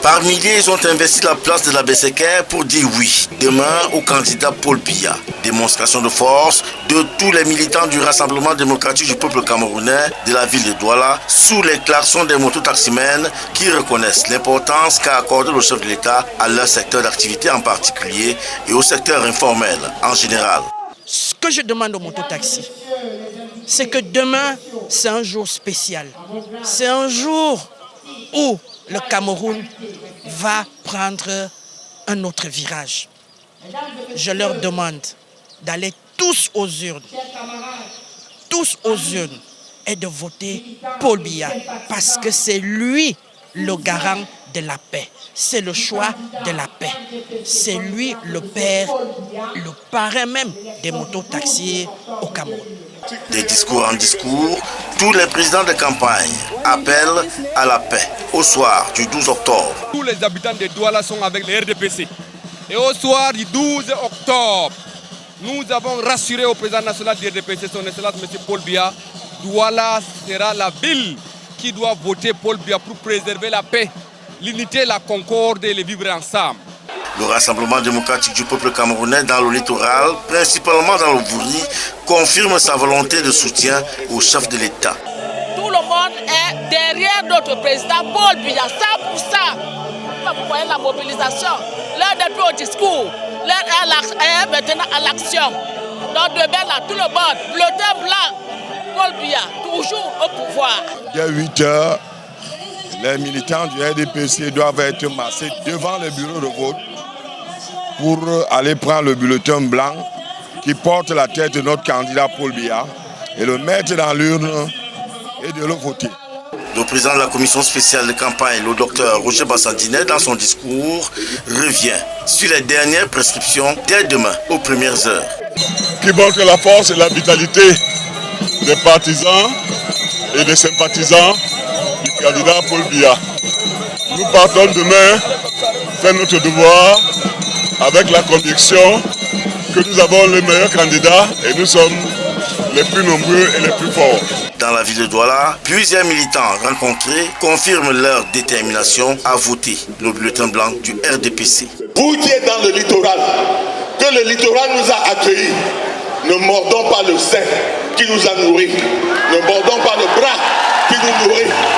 Par milliers, ils ont investi la place de la Bessékère pour dire oui demain au candidat Paul Biya. Démonstration de force de tous les militants du Rassemblement démocratique du peuple camerounais de la ville de Douala sous les klaxons des mototaximens qui reconnaissent l'importance qu'a accordé le chef de l'État à leur secteur d'activité en particulier et au secteur informel en général. Ce que je demande aux mototaxis, c'est que demain, c'est un jour spécial. C'est un jour où le Cameroun va prendre un autre virage. Je leur demande d'aller tous aux urnes et de voter Paul Biya parce que c'est lui le garant de la paix. C'est le choix de la paix. C'est lui le père, le parrain même des mototaxis au Cameroun. De discours en discours, tous les présidents de campagne appellent à la paix au soir du 12 octobre. Tous les habitants de Douala sont avec le RDPC. Et au soir du 12 octobre, nous avons rassuré au président national du RDPC, son Excellence M. Paul Biya, Douala sera la ville qui doit voter Paul Biya pour préserver la paix, l'unité, la concorde et le vivre ensemble. Le Rassemblement démocratique du peuple camerounais dans le littoral, principalement dans le Bouri, confirme sa volonté de soutien au chef de l'État. Tout le monde est derrière notre président Paul Biya, 100%. Vous voyez la mobilisation, l'heure n'est plus au discours, l'heure est maintenant à l'action. Donc demain, là, tout le monde, bulletin blanc, Paul Biya, toujours au pouvoir. Il y a 8 heures, les militants du RDPC doivent être massés devant le bureau de vote pour aller prendre le bulletin blanc qui porte la tête de notre candidat Paul Biya et le mettre dans l'urne et de le voter. Le président de la commission spéciale de campagne, le docteur Roger Bassandinet, dans son discours, revient sur les dernières prescriptions dès demain, aux premières heures. Qui montre la force et la vitalité des partisans et des sympathisants du candidat Paul Biya. Nous partons demain faire notre devoir avec la conviction que nous avons le meilleur candidat et nous sommes les plus nombreux et les plus forts. Dans la ville de Douala, plusieurs militants rencontrés confirment leur détermination à voter le bulletin blanc du RDPC. Vous qui êtes dans le littoral, que le littoral nous a accueillis, ne mordons pas le sein qui nous a nourris, ne mordons pas le bras qui nous nourrit.